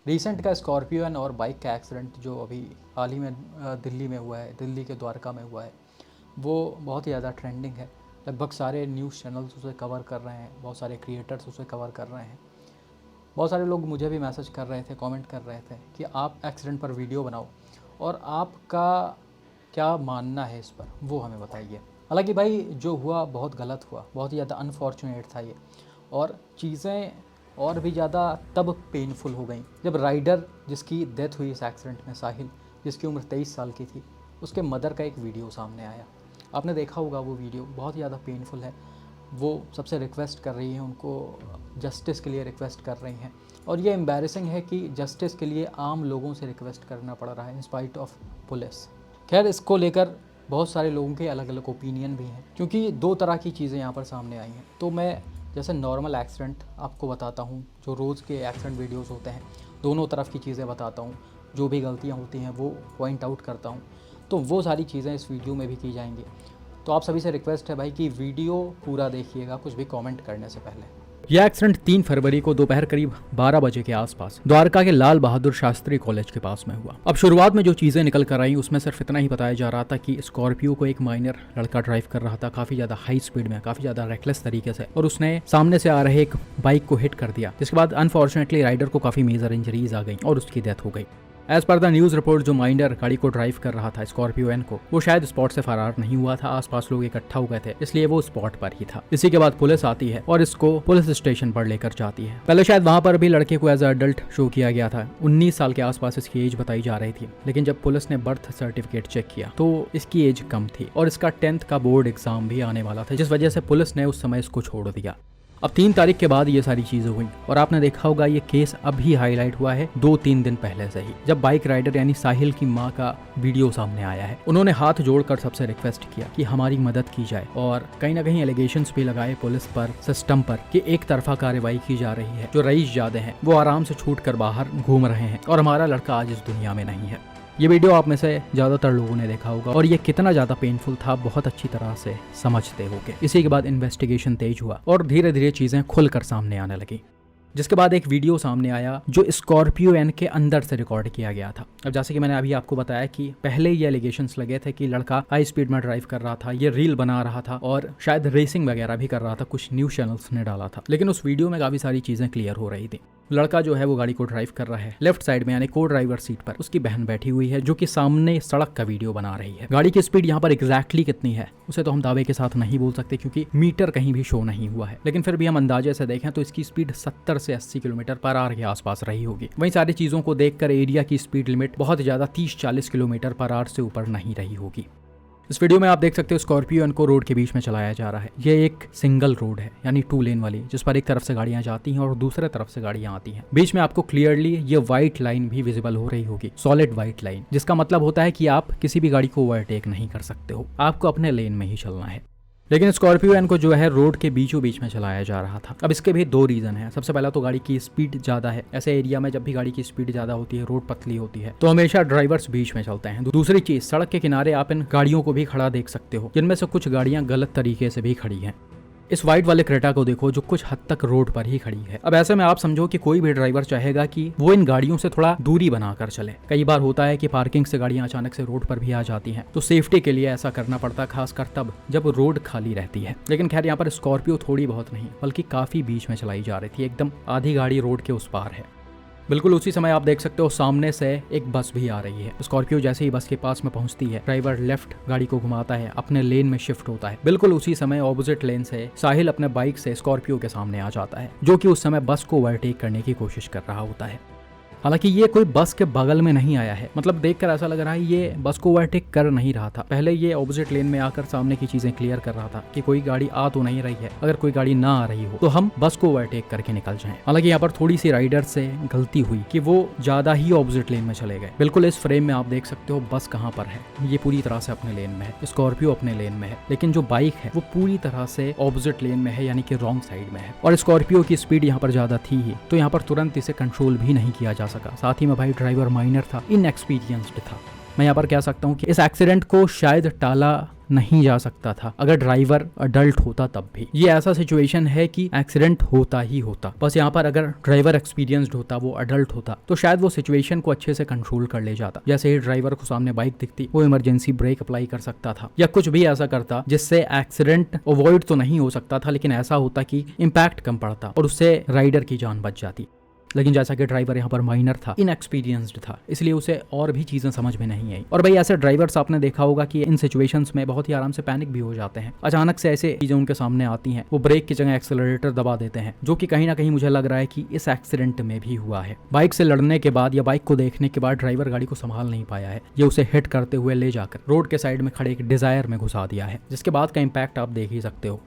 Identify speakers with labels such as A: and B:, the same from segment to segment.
A: Recent का scorpion और bike का एक्सीडेंट जो अभी हाल ही में दिल्ली में हुआ है, दिल्ली के द्वारका में हुआ है, वो बहुत ही ज़्यादा ट्रेंडिंग है। लगभग सारे न्यूज़ चैनल्स उसे कवर कर रहे हैं, बहुत सारे क्रिएटर्स उसे कवर कर रहे हैं। बहुत सारे लोग मुझे भी मैसेज कर रहे थे, कमेंट कर रहे थे कि आप एक्सीडेंट पर वीडियो बनाओ और आपका क्या मानना है इस पर, वो हमें बताइए। हालांकि भाई जो हुआ बहुत गलत हुआ, बहुत ही ज़्यादा अनफॉर्चुनेट था ये, और चीज़ें और भी ज़्यादा तब पेनफुल हो गई जब राइडर जिसकी डेथ हुई इस एक्सीडेंट में, साहिल, जिसकी उम्र 23 साल की थी, उसके मदर का एक वीडियो सामने आया। आपने देखा होगा वो वीडियो, बहुत ही ज़्यादा पेनफुल है। वो सबसे रिक्वेस्ट कर रही हैं, उनको जस्टिस के लिए रिक्वेस्ट कर रही हैं, और ये एम्बैरेसिंग है कि जस्टिस के लिए आम लोगों से रिक्वेस्ट करना पड़ रहा है इन स्पाइट ऑफ पुलिस। खैर, इसको लेकर बहुत सारे लोगों के अलग अलग ओपिनियन भी हैं, क्योंकि दो तरह की चीज़ें यहाँ पर सामने आई हैं। तो मैं जैसे नॉर्मल एक्सीडेंट आपको बताता हूँ, जो रोज़ के एक्सीडेंट वीडियोस होते हैं, दोनों तरफ की चीज़ें बताता हूँ, जो भी गलतियाँ होती हैं वो पॉइंट आउट करता हूँ। तो वो सारी चीज़ें इस वीडियो में भी की जाएंगी। तो आप सभी से रिक्वेस्ट है भाई कि वीडियो पूरा देखिएगा, कुछ भी कमेंट करने से पहले।
B: यह एक्सीडेंट 3 फरवरी को दोपहर करीब 12 बजे के आसपास द्वारका के लाल बहादुर शास्त्री कॉलेज के पास में हुआ। अब शुरुआत में जो चीजें निकल कर आई उसमें सिर्फ इतना ही बताया जा रहा था कि स्कॉर्पियो को एक माइनर लड़का ड्राइव कर रहा था, काफी ज्यादा हाई स्पीड में, काफी ज्यादा रेकलेस तरीके से, और उसने सामने से आ रहे एक बाइक को हिट कर दिया, जिसके बाद अनफॉर्चुनेटली राइडर को काफी मेजर इंजरीज आ गई और उसकी डेथ हो गई। As per the news report, जो माइनर गाड़ी को ड्राइव कर रहा था स्कॉर्पियो एन को, वो शायद स्पॉट से फरार नहीं हुआ था। आसपास लोग इकट्ठा हो गए थे, इसलिए वो स्पॉट पर ही था। इसी के बाद पुलिस आती है और इसको पुलिस स्टेशन पर लेकर जाती है। पहले शायद वहां पर भी लड़के को एज अडल्ट शो किया गया था, 19 साल के आसपास इसकी एज बताई जा रही थी, लेकिन जब पुलिस ने बर्थ सर्टिफिकेट चेक किया तो इसकी एज कम थी और इसका 10th का बोर्ड एग्जाम भी आने वाला था, जिस वजह से पुलिस ने उस समय इसको छोड़ दिया। अब 3 तारीख के बाद ये सारी चीजें हुई और आपने देखा होगा ये केस अभी हाईलाइट हुआ है 2-3 दिन पहले से ही, जब बाइक राइडर यानी साहिल की मां का वीडियो सामने आया है। उन्होंने हाथ जोड़कर सबसे रिक्वेस्ट किया कि हमारी मदद की जाए, और कहीं ना कहीं एलिगेशंस भी लगाए पुलिस पर, सिस्टम पर, कि एक तरफा कार्रवाई की जा रही है। जो रईस जादे हैं वो आराम से छूट कर बाहर घूम रहे हैं और हमारा लड़का आज इस दुनिया में नहीं है। ये वीडियो आप में से ज़्यादातर लोगों ने देखा होगा और ये कितना ज़्यादा पेनफुल था बहुत अच्छी तरह से समझते होंगे। इसी के बाद इन्वेस्टिगेशन तेज हुआ और धीरे धीरे चीज़ें खुलकर सामने आने लगी, जिसके बाद एक वीडियो सामने आया जो स्कॉर्पियो एन के अंदर से रिकॉर्ड किया गया था। अब जैसे कि मैंने अभी आपको बताया कि पहले ये एलिगेशंस लगे थे कि लड़का हाई स्पीड में ड्राइव कर रहा था, ये रील बना रहा था और शायद रेसिंग वगैरह भी कर रहा था, कुछ न्यूज़ चैनल्स ने डाला था। लेकिन उस वीडियो में काफ़ी सारी चीज़ें क्लियर हो रही थी। लड़का जो है वो गाड़ी को ड्राइव कर रहा है, लेफ्ट साइड में यानी को ड्राइवर सीट पर उसकी बहन बैठी हुई है, जो कि सामने सड़क का वीडियो बना रही है। गाड़ी की स्पीड यहाँ पर एग्जैक्टली कितनी है उसे तो हम दावे के साथ नहीं बोल सकते, क्योंकि मीटर कहीं भी शो नहीं हुआ है, लेकिन फिर भी हम अंदाजे से देखें तो इसकी स्पीड 70 से 80 किलोमीटर पर आवर के आसपास रही होगी। वहीं सारी चीजों को देखकर एरिया की स्पीड लिमिट बहुत ज्यादा 30-40 किलोमीटर पर आवर से ऊपर नहीं रही होगी। इस वीडियो में आप देख सकते हो स्कॉर्पियो को रोड के बीच में चलाया जा रहा है। ये एक सिंगल रोड है यानी 2 लेन वाली, जिस पर एक तरफ से गाड़ियां जाती हैं और दूसरे तरफ से गाड़ियां आती हैं। बीच में आपको क्लियरली ये व्हाइट लाइन भी विजिबल हो रही होगी, सॉलिड व्हाइट लाइन, जिसका मतलब होता है कि आप किसी भी गाड़ी को ओवरटेक नहीं कर सकते हो, आपको अपने लेन में ही चलना है। लेकिन स्कॉर्पियो एन को जो है रोड के बीचों बीच में चलाया जा रहा था। अब इसके भी 2 रीजन है। सबसे पहला तो गाड़ी की स्पीड ज्यादा है। ऐसे एरिया में जब भी गाड़ी की स्पीड ज्यादा होती है, रोड पतली होती है, तो हमेशा ड्राइवर्स बीच में चलते हैं। दूसरी चीज, सड़क के किनारे आप इन गाड़ियों को भी खड़ा देख सकते हो, जिनमें से कुछ गाड़ियां गलत तरीके से भी खड़ी हैं। इस व्हाइट वाले क्रेटा को देखो जो कुछ हद तक रोड पर ही खड़ी है। अब ऐसे में आप समझो कि कोई भी ड्राइवर चाहेगा कि वो इन गाड़ियों से थोड़ा दूरी बनाकर चले। कई बार होता है कि पार्किंग से गाड़ियां अचानक से रोड पर भी आ जाती हैं, तो सेफ्टी के लिए ऐसा करना पड़ता है, खासकर तब जब रोड खाली रहती है। लेकिन खैर यहाँ पर स्कॉर्पियो थोड़ी बहुत नहीं बल्कि काफी बीच में चलाई जा रही थी, एकदम आधी गाड़ी रोड के उस पार है। बिल्कुल उसी समय आप देख सकते हो सामने से एक बस भी आ रही है। स्कॉर्पियो जैसे ही बस के पास में पहुंचती है, ड्राइवर लेफ्ट गाड़ी को घुमाता है, अपने लेन में शिफ्ट होता है। बिल्कुल उसी समय ऑपोजिट लेन से साहिल अपने बाइक से स्कॉर्पियो के सामने आ जाता है, जो कि उस समय बस को ओवरटेक करने की कोशिश कर रहा होता है। हालांकि ये कोई बस के बगल में नहीं आया है, मतलब देखकर ऐसा लग रहा है ये बस को ओवरटेक कर नहीं रहा था। पहले ये ऑपोजिट लेन में आकर सामने की चीजें क्लियर कर रहा था कि कोई गाड़ी आ तो नहीं रही है, अगर कोई गाड़ी ना आ रही हो तो हम बस को ओवरटेक करके निकल जाएं। हालांकि यहाँ पर थोड़ी सी राइडर से गलती हुई कि वो ज्यादा ही ऑपोजिट लेन में चले गए। बिल्कुल इस फ्रेम में आप देख सकते हो बस कहाँ पर है, ये पूरी तरह से अपने लेन में है, स्कॉर्पियो अपने लेन में है, लेकिन जो बाइक है वो पूरी तरह से ऑपोजिट लेन में है, यानी कि रॉन्ग साइड में है। और स्कॉर्पियो की स्पीड यहाँ पर ज्यादा थी ही, तो यहाँ पर तुरंत इसे कंट्रोल भी नहीं किया जा सका। साथ ही में भाई ड्राइवर माइनर था, इनएक्सपीरियंस्ड था। मैं यहाँ पर कह सकता हूँ कि इस एक्सीडेंट को शायद टाला नहीं जा सकता था अगर ड्राइवर अडल्ट होता तब भी। ये ऐसा सिचुएशन है कि एक्सीडेंट होता ही होता, बस यहाँ पर अगर ड्राइवर एक्सपीरियंस्ड होता, वो अडल्ट होता, तो शायद वो सिचुएशन को अच्छे से कंट्रोल कर ले जाता। जैसे ही ड्राइवर को सामने बाइक दिखती, वो इमरजेंसी ब्रेक अप्लाई कर सकता था या कुछ भी ऐसा करता जिससे एक्सीडेंट अवॉइड तो नहीं हो सकता था, लेकिन ऐसा होता कि इम्पैक्ट कम पड़ता और उससे राइडर की जान बच जाती। लेकिन जैसा कि ड्राइवर यहाँ पर माइनर था, इनएक्सपीरियंस्ड था, इसलिए उसे और भी चीजें समझ में नहीं आई। और भाई ऐसे ड्राइवर्स आपने देखा होगा कि इन सिचुएशंस में बहुत ही आराम से पैनिक भी हो जाते हैं। अचानक से ऐसे चीजें उनके सामने आती हैं, वो ब्रेक की जगह एक्सेलरेटर दबा देते हैं, जो कि कहीं ना कहीं मुझे लग रहा है कि इस एक्सीडेंट में भी हुआ है। बाइक से लड़ने के बाद या बाइक को देखने के बाद ड्राइवर गाड़ी को संभाल नहीं पाया है, ये उसे हिट करते हुए ले जाकर रोड के साइड में खड़े एक डिजायर में घुसा दिया है, जिसके बाद का इम्पैक्ट आप देख ही सकते हो।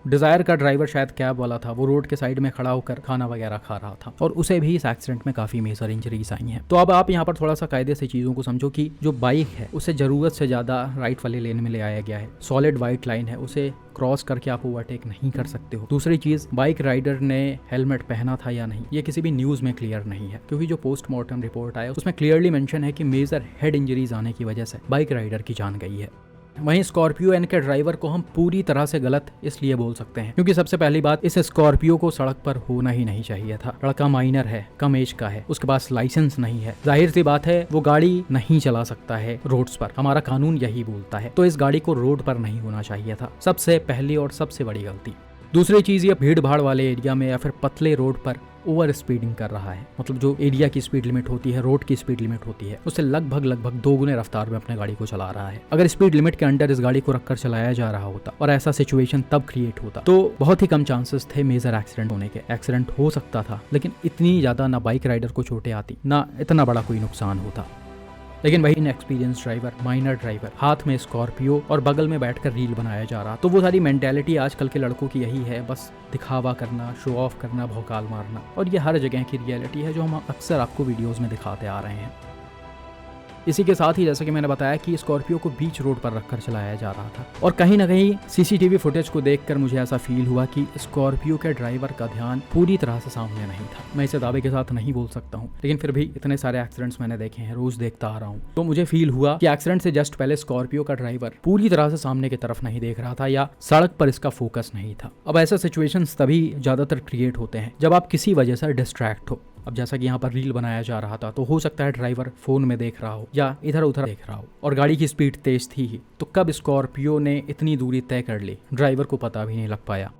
B: डिजायर का ड्राइवर शायद कैब वाला था, वो रोड के साइड में खड़ा होकर खाना वगैरह खा रहा था और उसे भी इस एक्सीडेंट में काफी मेजर इंजरीज आई हैं। तो अब आप यहाँ पर थोड़ा सा कायदे से चीजों को समझो कि जो बाइक है उसे जरूरत से ज्यादा राइट वाले लेन में ले आया गया है। सॉलिड वाइट लाइन है, उसे क्रॉस करके आप ओवरटेक नहीं कर सकते हो। दूसरी चीज, बाइक राइडर ने हेलमेट पहना था या नहीं, ये किसी भी न्यूज में क्लियर नहीं है, क्योंकि जो पोस्टमार्टम रिपोर्ट आया उसमें क्लियरली मेंशन है कि मेजर हेड इंजरीज आने की वजह से बाइक राइडर की जान गई है। वहीं स्कॉर्पियो एन के ड्राइवर को हम पूरी तरह से गलत इसलिए बोल सकते हैं क्योंकि सबसे पहली बात, इस स्कॉर्पियो को सड़क पर होना ही नहीं चाहिए था। लड़का माइनर है, कम एज का है, उसके पास लाइसेंस नहीं है, जाहिर सी बात है वो गाड़ी नहीं चला सकता है रोड्स पर, हमारा कानून यही बोलता है। तो इस गाड़ी को रोड पर नहीं होना चाहिए था, सबसे पहली और सबसे बड़ी गलती। दूसरी चीज, ये भीड़ भाड़ वाले एरिया में या फिर पतले रोड पर ओवर स्पीडिंग कर रहा है, मतलब जो एरिया की स्पीड लिमिट होती है, रोड की स्पीड लिमिट होती है, उससे लगभग 2 गुने रफ्तार में अपने गाड़ी को चला रहा है। अगर स्पीड लिमिट के अंडर इस गाड़ी को रखकर चलाया जा रहा होता और ऐसा सिचुएशन तब क्रिएट होता तो बहुत ही कम चांसेस थे मेजर एक्सीडेंट होने के। एक्सीडेंट हो सकता था, लेकिन इतनी ज्यादा ना बाइक राइडर को चोटें आती, ना इतना बड़ा कोई नुकसान होता। लेकिन वही इनएक्सपीरियंस ड्राइवर, माइनर ड्राइवर, हाथ में स्कॉर्पियो और बगल में बैठकर रील बनाया जा रहा। तो वो सारी मेंटेलिटी आजकल के लड़कों की यही है, बस दिखावा करना, शो ऑफ करना, भौकाल मारना, और ये हर जगह की रियलिटी है जो हम अक्सर आपको वीडियोस में दिखाते आ रहे हैं। इसी के साथ ही जैसा कि मैंने बताया कि स्कॉर्पियो को बीच रोड पर रखकर चलाया जा रहा था और कहीं ना कहीं सीसीटीवी फुटेज को देखकर मुझे ऐसा फील हुआ कि स्कॉर्पियो के ड्राइवर का ध्यान पूरी तरह से सामने नहीं था। मैं इसे दावे के साथ नहीं बोल सकता हूँ, लेकिन फिर भी इतने सारे एक्सीडेंट्स मैंने देखे हैं, रोज देखता आ रहा हूँ, तो मुझे फील हुआ कि एक्सीडेंट से जस्ट पहले स्कॉर्पियो का ड्राइवर पूरी तरह से सामने की तरफ नहीं देख रहा था या सड़क पर इसका फोकस नहीं था। अब ऐसे सिचुएशंस तभी ज्यादातर क्रिएट होते हैं जब आप किसी वजह से डिस्ट्रैक्ट हो। अब जैसा कि यहाँ पर रील बनाया जा रहा था, तो हो सकता है ड्राइवर फोन में देख रहा हो या इधर उधर देख रहा हो और गाड़ी की स्पीड तेज थी ही, तो कब स्कॉर्पियो ने इतनी दूरी तय कर ली ड्राइवर को पता भी नहीं लग पाया।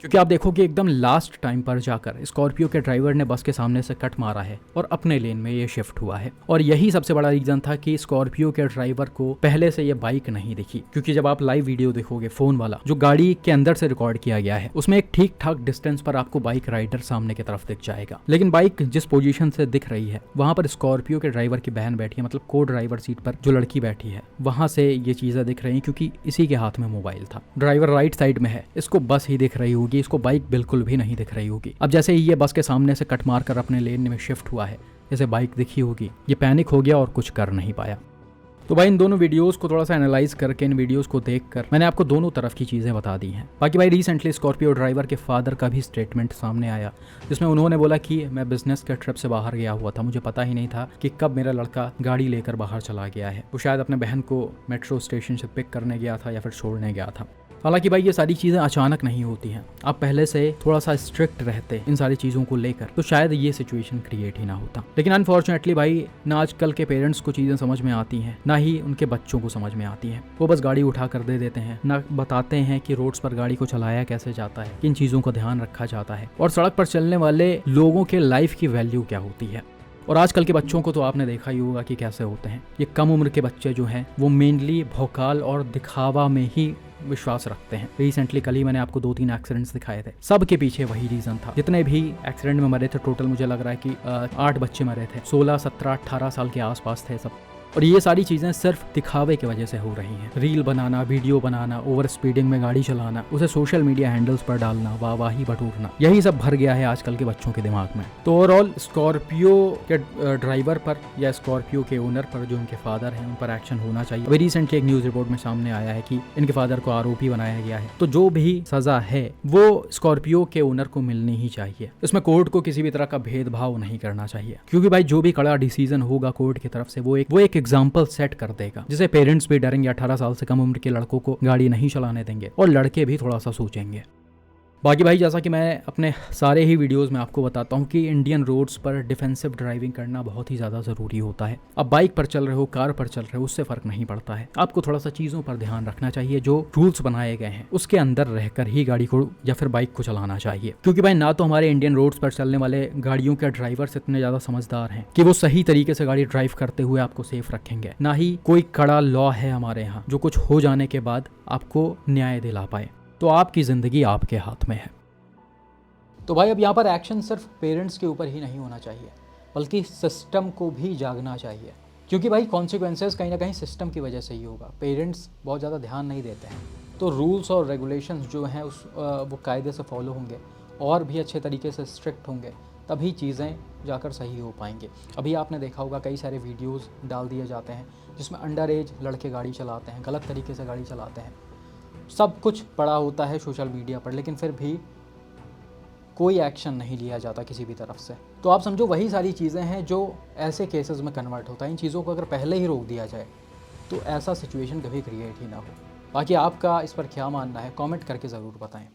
B: क्योंकि आप देखो कि एकदम लास्ट टाइम पर जाकर स्कॉर्पियो के ड्राइवर ने बस के सामने से कट मारा है और अपने लेन में ये शिफ्ट हुआ है। और यही सबसे बड़ा रीजन था कि स्कॉर्पियो के ड्राइवर को पहले से ये बाइक नहीं दिखी, क्योंकि जब आप लाइव वीडियो देखोगे फोन वाला जो गाड़ी के अंदर से रिकॉर्ड किया गया है, उसमें एक ठीक ठाक डिस्टेंस पर आपको बाइक राइडर सामने की तरफ दिख जाएगा, लेकिन बाइक जिस पोजीशन से दिख रही है वहां पर स्कॉर्पियो के ड्राइवर की बहन बैठी है, मतलब को ड्राइवर सीट पर जो लड़की बैठी है, वहां से ये चीजें दिख रही है क्योंकि इसी के हाथ में मोबाइल था। ड्राइवर राइट साइड में है, इसको बस ही दिख रही होगी, इसको बाइक बिल्कुल भी नहीं दिख रही होगी। अब जैसे ही ये बस के सामने से कट मार कर अपने लेन में शिफ्ट हुआ है, जैसे बाइक दिखी होगी, ये पैनिक हो गया और कुछ कर नहीं पाया। तो भाई इन दोनों वीडियोस को थोड़ा सा एनालाइज करके, इन वीडियोस को देखकर मैंने आपको दोनों तरफ की चीज़ें बता दी हैं। बाकी भाई रिसेंटली स्कॉर्पियो ड्राइवर के फादर का भी स्टेटमेंट सामने आया, जिसमें उन्होंने बोला कि मैं बिजनेस के ट्रिप से बाहर गया हुआ था, मुझे पता ही नहीं था कि कब मेरा लड़का गाड़ी लेकर बाहर चला गया है। वो शायद अपने बहन को मेट्रो स्टेशन से पिक करने गया था या फिर छोड़ने गया था। हालांकि भाई ये सारी चीज़ें अचानक नहीं होती हैं, आप पहले से थोड़ा सा स्ट्रिक्ट रहते इन सारी चीज़ों को लेकर तो शायद ये सिचुएशन क्रिएट ही ना होता। लेकिन अनफॉर्चुनेटली भाई ना आजकल के पेरेंट्स को चीज़ें समझ में आती हैं, ना ही उनके बच्चों को समझ में आती हैं। वो बस गाड़ी उठा कर दे देते हैं, ना बताते हैं कि रोड्स पर गाड़ी को चलाया कैसे जाता है, किन चीज़ों का ध्यान रखा जाता है और सड़क पर चलने वाले लोगों के लाइफ की वैल्यू क्या होती है। और आजकल के बच्चों को तो आपने देखा ही होगा कि कैसे होते हैं। ये कम उम्र के बच्चे जो हैं वो मेनली भौकाल और दिखावा में ही विश्वास रखते हैं। रिसेंटली कल ही मैंने आपको 2-3 एक्सीडेंट्स दिखाए थे, सबके पीछे वही रीजन था। जितने भी एक्सीडेंट में मरे थे टोटल मुझे लग रहा है कि 8 बच्चे मरे थे, 16, 17, 18 साल के आसपास थे सब। और ये सारी चीज़ें सिर्फ दिखावे की वजह से हो रही हैं। रील बनाना, वीडियो बनाना, ओवर स्पीडिंग में गाड़ी चलाना, उसे सोशल मीडिया हैंडल्स पर डालना, वाहवाही बटोरना, यही सब भर गया है आजकल के बच्चों के दिमाग में। तो ओवरऑल स्कॉर्पियो के ड्राइवर पर या स्कॉर्पियो के ओनर पर जो उनके फादर हैं उन पर एक्शन होना चाहिए। अभी रिसेंटली एक न्यूज़ रिपोर्ट में सामने आया है कि इनके फादर को आरोपी बनाया गया है। तो जो भी सजा है वो स्कॉर्पियो के ओनर को मिलनी ही चाहिए। इसमें कोर्ट को किसी भी तरह का भेदभाव नहीं करना चाहिए, क्योंकि भाई जो भी कड़ा डिसीजन होगा कोर्ट की तरफ से वो एक एग्जाम्पल सेट कर देगा, जिसे पेरेंट्स भी डरेंगे, 18 साल से कम उम्र के लड़कों को गाड़ी नहीं चलाने देंगे और लड़के भी थोड़ा सा सोचेंगे। बाकी भाई जैसा कि मैं अपने सारे ही वीडियोस में आपको बताता हूँ कि इंडियन रोड्स पर डिफेंसिव ड्राइविंग करना बहुत ही ज़्यादा ज़रूरी होता है। अब बाइक पर चल रहे हो, कार पर चल रहे हो, उससे फ़र्क नहीं पड़ता है। आपको थोड़ा सा चीज़ों पर ध्यान रखना चाहिए, जो रूल्स बनाए गए हैं उसके अंदर रहकर ही गाड़ी को या फिर बाइक को चलाना चाहिए। क्योंकि भाई ना तो हमारे इंडियन रोड्स पर चलने वाले गाड़ियों के ड्राइवर्स इतने ज़्यादा समझदार हैं कि वो सही तरीके से गाड़ी ड्राइव करते हुए आपको सेफ रखेंगे, ना ही कोई कड़ा लॉ है हमारे यहाँ जो कुछ हो जाने के बाद आपको न्याय दिला पाए। तो आपकी ज़िंदगी आपके हाथ में है।
A: तो भाई अब यहाँ पर एक्शन सिर्फ पेरेंट्स के ऊपर ही नहीं होना चाहिए, बल्कि सिस्टम को भी जागना चाहिए। क्योंकि भाई कॉन्सिक्वेंसेस कहीं ना कहीं सिस्टम की वजह से ही होगा। पेरेंट्स बहुत ज़्यादा ध्यान नहीं देते हैं, तो रूल्स और रेगुलेशंस जो हैं वो कायदे से फॉलो होंगे और भी अच्छे तरीके से स्ट्रिक्ट होंगे, तभी चीज़ें जाकर सही हो पाएंगे। अभी आपने देखा होगा कई सारे वीडियोस डाल दिए जाते हैं जिसमें अंडर एज लड़के गाड़ी चलाते हैं, गलत तरीके से गाड़ी चलाते हैं। सब कुछ पड़ा होता है सोशल मीडिया पर, लेकिन फिर भी कोई एक्शन नहीं लिया जाता किसी भी तरफ से। तो आप समझो वही सारी चीज़ें हैं जो ऐसे केसेस में कन्वर्ट होता है। इन चीज़ों को अगर पहले ही रोक दिया जाए तो ऐसा सिचुएशन कभी क्रिएट ही ना हो। बाकी आपका इस पर क्या मानना है, कमेंट करके ज़रूर बताएं।